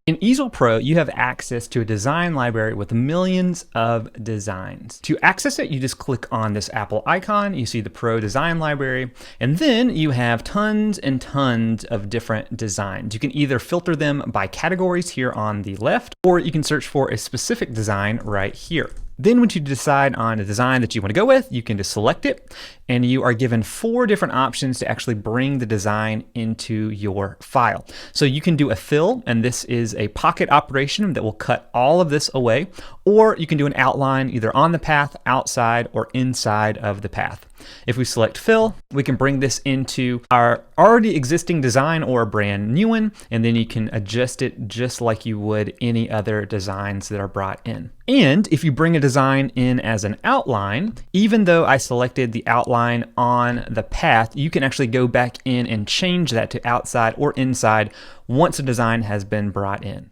In Easel Pro, you have access to a design library with millions of designs. To access it, you just click on this Apple icon, you see the Pro Design Library, and then you have tons and tons of different designs. You can either filter them by categories here on the left, or you can search for a specific design right here. Then once you decide on a design that you want to go with, you can just select it, and you are given 4 different options to actually bring the design into your file. So you can do a fill, and this is a pocket operation that will cut all of this away, or you can do an outline either on the path, outside, or inside of the path. If we select fill, we can bring this into our already existing design or a brand new one, and then you can adjust it just like you would any other designs that are brought in. And if you bring a design in as an outline, even though I selected the outline on the path, you can actually go back in and change that to outside or inside once a design has been brought in.